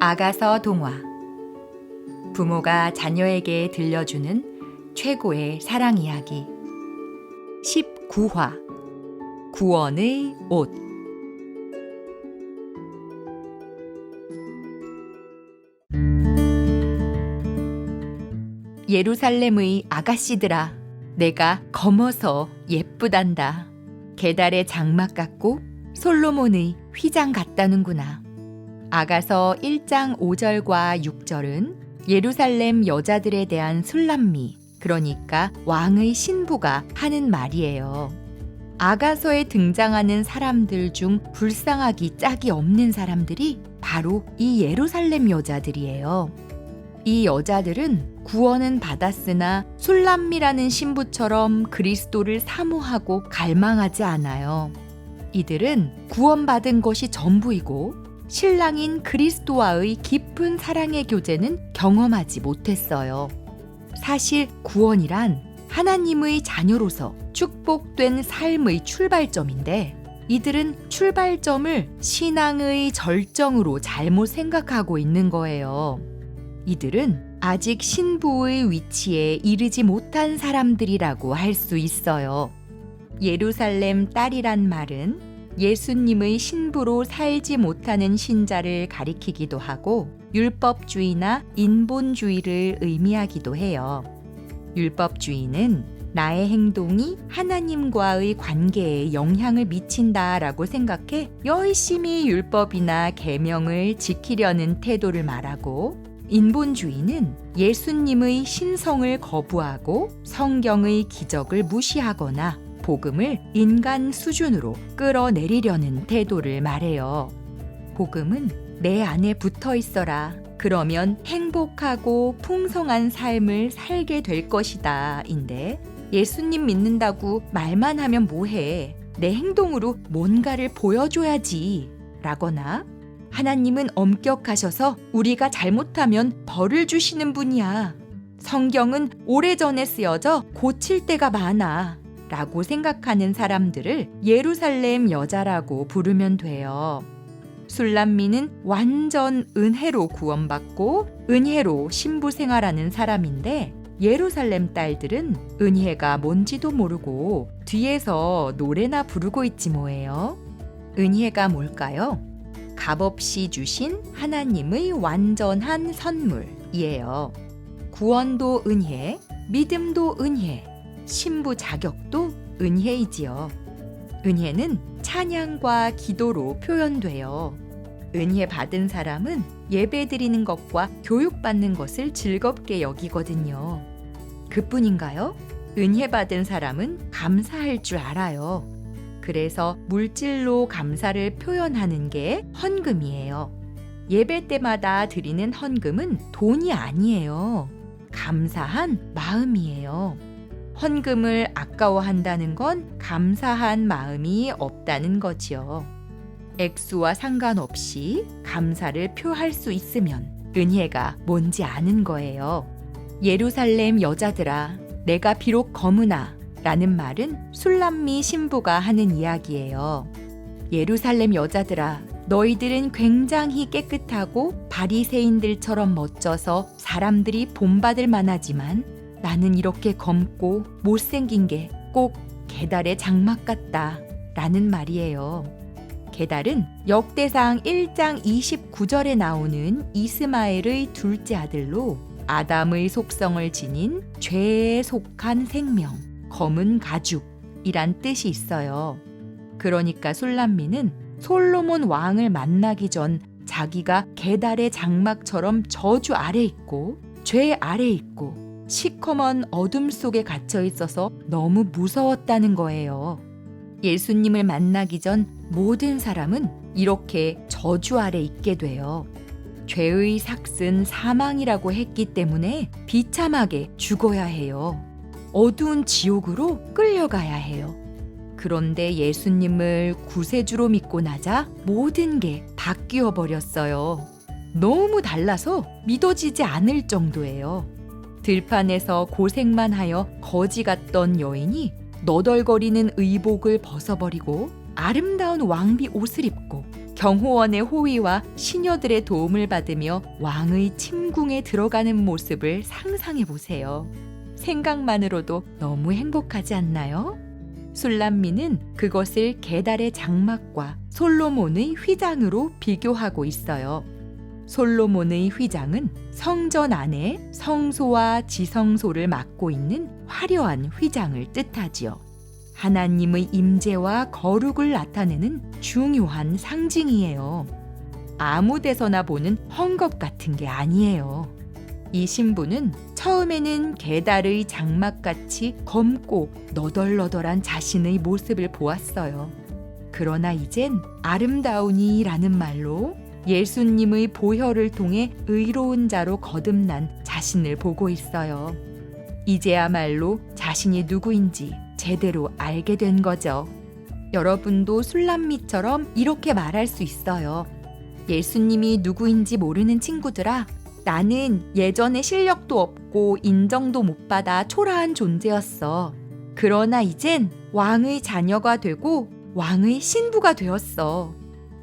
아가서 동화. 부모가 자녀에게 들려주는 최고의 사랑 이야기. 19화. 구원의 옷. 예루살렘의 아가씨들아, 내가 검어서 예쁘단다. 게달의 장막 같고 솔로몬의 휘장 같다는구나. 아가서 1장 5절과 6절은 예루살렘 여자들에 대한 술람미, 그러니까 왕의 신부가 하는 말이에요. 아가서에 등장하는 사람들 중 불쌍하기 짝이 없는 사람들이 바로 이 예루살렘 여자들이에요. 이 여자들은 구원은 받았으나 술람미라는 신부처럼 그리스도를 사모하고 갈망하지 않아요. 이들은 구원받은 것이 전부이고 신랑인 그리스도와의 깊은 사랑의 교제는 경험하지 못했어요. 사실 구원이란 하나님의 자녀로서 축복된 삶의 출발점인데, 이들은 출발점을 신앙의 절정으로 잘못 생각하고 있는 거예요. 이들은 아직 신부의 위치에 이르지 못한 사람들이라고 할 수 있어요. 예루살렘 딸이란 말은 예수님의 신부로 살지 못하는 신자를 가리키기도 하고 율법주의나 인본주의를 의미하기도 해요. 율법주의는 나의 행동이 하나님과의 관계에 영향을 미친다라고 생각해 열심히 율법이나 계명을 지키려는 태도를 말하고, 인본주의는 예수님의 신성을 거부하고 성경의 기적을 무시하거나 복음을 인간 수준으로 끌어내리려는 태도를 말해요. 복음은 내 안에 붙어 있어라. 그러면 행복하고 풍성한 삶을 살게 될 것이다. 인데, 예수님 믿는다고 말만 하면 뭐해? 내 행동으로 뭔가를 보여줘야지. 라거나, 하나님은 엄격하셔서 우리가 잘못하면 벌을 주시는 분이야. 성경은 오래전에 쓰여져 고칠 때가 많아. 라고 생각하는 사람들을 예루살렘 여자라고 부르면 돼요. 술람미는 완전 은혜로 구원받고 은혜로 신부 생활하는 사람인데, 예루살렘 딸들은 은혜가 뭔지도 모르고 뒤에서 노래나 부르고 있지 뭐예요. 은혜가 뭘까요? 값없이 주신 하나님의 완전한 선물이에요. 구원도 은혜, 믿음도 은혜, 신부 자격도 은혜이지요. 은혜는 찬양과 기도로 표현돼요. 은혜 받은 사람은 예배 드리는 것과 교육받는 것을 즐겁게 여기거든요. 그뿐인가요? 은혜 받은 사람은 감사할 줄 알아요. 그래서 물질로 감사를 표현하는 게 헌금이에요. 예배 때마다 드리는 헌금은 돈이 아니에요. 감사한 마음이에요. 헌금을 아까워한다는 건 감사한 마음이 없다는 거지요. 액수와 상관없이 감사를 표할 수 있으면 은혜가 뭔지 아는 거예요. 예루살렘 여자들아, 내가 비록 검으나 라는 말은 술람미 신부가 하는 이야기예요. 예루살렘 여자들아, 너희들은 굉장히 깨끗하고 바리새인들처럼 멋져서 사람들이 본받을 만하지만 나는 이렇게 검고 못생긴 게 꼭 게달의 장막 같다 라는 말이에요. 게달은 역대상 1장 29절에 나오는 이스마엘의 둘째 아들로 아담의 속성을 지닌 죄에 속한 생명, 검은 가죽이란 뜻이 있어요. 그러니까 술람미는 솔로몬 왕을 만나기 전 자기가 게달의 장막처럼 저주 아래 있고 죄 아래 있고 시커먼 어둠 속에 갇혀 있어서 너무 무서웠다는 거예요. 예수님을 만나기 전 모든 사람은 이렇게 저주 아래 있게 돼요. 죄의 삭은 사망이라고 했기 때문에 비참하게 죽어야 해요. 어두운 지옥으로 끌려가야 해요. 그런데 예수님을 구세주로 믿고 나자 모든 게 바뀌어 버렸어요. 너무 달라서 믿어지지 않을 정도예요. 들판에서 고생만 하여 거지 같던 여인이 너덜거리는 의복을 벗어버리고 아름다운 왕비 옷을 입고 경호원의 호위와 시녀들의 도움을 받으며 왕의 침궁에 들어가는 모습을 상상해 보세요. 생각만으로도 너무 행복하지 않나요? 술람미는 그것을 게달의 장막과 솔로몬의 휘장으로 비교하고 있어요. 솔로몬의 휘장은 성전 안에 성소와 지성소를 맡고 있는 화려한 휘장을 뜻하지요. 하나님의 임재와 거룩을 나타내는 중요한 상징이에요. 아무 데서나 보는 헝겊 같은 게 아니에요. 이 신부는 처음에는 게달의 장막같이 검고 너덜너덜한 자신의 모습을 보았어요. 그러나 이젠 아름다우니라는 말로 예수님의 보혈을 통해 의로운 자로 거듭난 자신을 보고 있어요. 이제야말로 자신이 누구인지 제대로 알게 된 거죠. 여러분도 술람미처럼 이렇게 말할 수 있어요. 예수님이 누구인지 모르는 친구들아, 나는 예전에 실력도 없고 인정도 못 받아 초라한 존재였어. 그러나 이젠 왕의 자녀가 되고 왕의 신부가 되었어.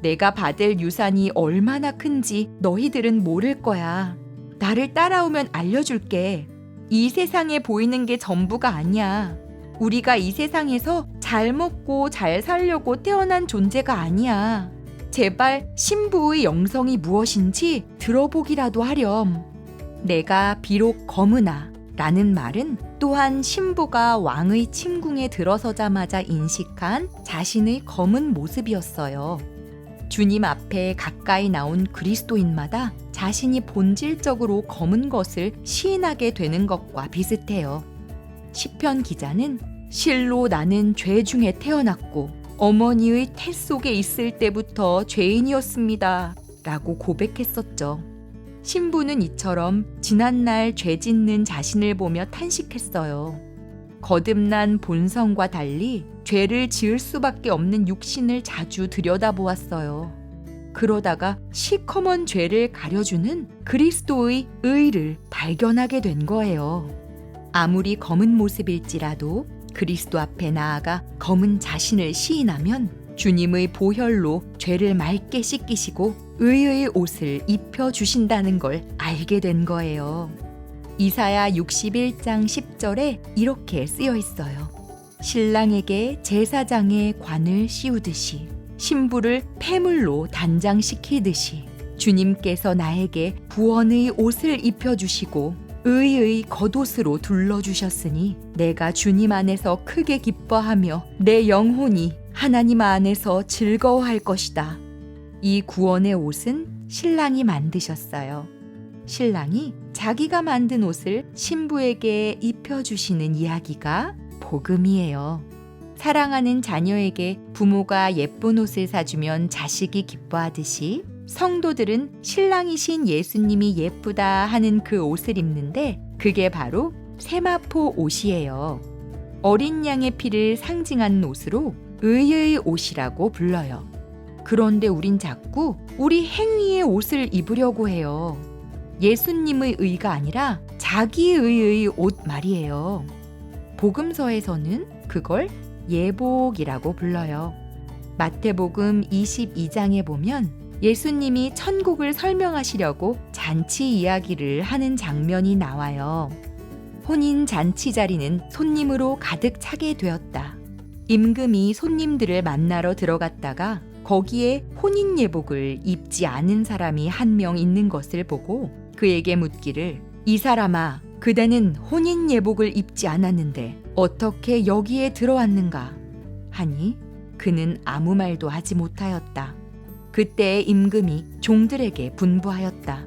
내가 받을 유산이 얼마나 큰지 너희들은 모를 거야. 나를 따라오면 알려줄게. 이 세상에 보이는 게 전부가 아니야. 우리가 이 세상에서 잘 먹고 잘 살려고 태어난 존재가 아니야. 제발 신부의 영성이 무엇인지 들어보기라도 하렴. 내가 비록 검으나 라는 말은 또한 신부가 왕의 침궁에 들어서자마자 인식한 자신의 검은 모습이었어요. 주님 앞에 가까이 나온 그리스도인마다 자신이 본질적으로 검은 것을 시인하게 되는 것과 비슷해요. 시편 기자는 실로 나는 죄 중에 태어났고 어머니의 태 속에 있을 때부터 죄인이었습니다. 라고 고백했었죠. 신부는 이처럼 지난날 죄 짓는 자신을 보며 탄식했어요. 거듭난 본성과 달리 죄를 지을 수밖에 없는 육신을 자주 들여다보았어요. 그러다가 시커먼 죄를 가려주는 그리스도의 의를 발견하게 된 거예요. 아무리 검은 모습일지라도 그리스도 앞에 나아가 검은 자신을 시인하면 주님의 보혈로 죄를 맑게 씻기시고 의의 옷을 입혀주신다는 걸 알게 된 거예요. 이사야 61장 10절에 이렇게 쓰여 있어요. 신랑에게 제사장의 관을 씌우듯이 신부를 폐물로 단장시키듯이 주님께서 나에게 구원의 옷을 입혀주시고 의의 겉옷으로 둘러주셨으니 내가 주님 안에서 크게 기뻐하며 내 영혼이 하나님 안에서 즐거워할 것이다. 이 구원의 옷은 신랑이 만드셨어요. 신랑이 자기가 만든 옷을 신부에게 입혀주시는 이야기가 복음이에요. 사랑하는 자녀에게 부모가 예쁜 옷을 사주면 자식이 기뻐하듯이 성도들은 신랑이신 예수님이 예쁘다 하는 그 옷을 입는데 그게 바로 세마포 옷이에요. 어린 양의 피를 상징하는 옷으로 의의 옷이라고 불러요. 그런데 우린 자꾸 우리 행위의 옷을 입으려고 해요. 예수님의 의가 아니라 자기의 의의 옷 말이에요. 복음서에서는 그걸 예복이라고 불러요. 마태복음 22장에 보면 예수님이 천국을 설명하시려고 잔치 이야기를 하는 장면이 나와요. 혼인 잔치 자리는 손님으로 가득 차게 되었다. 임금이 손님들을 만나러 들어갔다가 거기에 혼인 예복을 입지 않은 사람이 한 명 있는 것을 보고 그에게 묻기를 이 사람아, 그대는 혼인 예복을 입지 않았는데 어떻게 여기에 들어왔는가? 하니 그는 아무 말도 하지 못하였다. 그때 임금이 종들에게 분부하였다.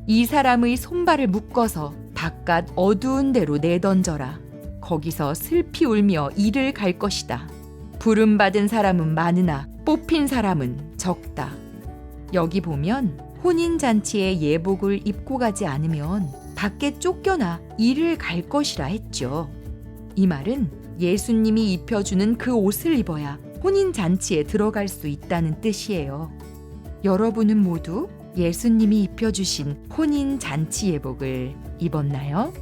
이 사람의 손발을 묶어서 바깥 어두운 데로 내던져라. 거기서 슬피 울며 이를 갈 것이다. 부름받은 사람은 많으나 뽑힌 사람은 적다. 여기 보면 혼인잔치에 예복을 입고 가지 않으면 밖에 쫓겨나 이를 갈 것이라 했죠. 이 말은 예수님이 입혀주는 그 옷을 입어야 혼인잔치에 들어갈 수 있다는 뜻이에요. 여러분은 모두 예수님이 입혀주신 혼인잔치 예복을 입었나요?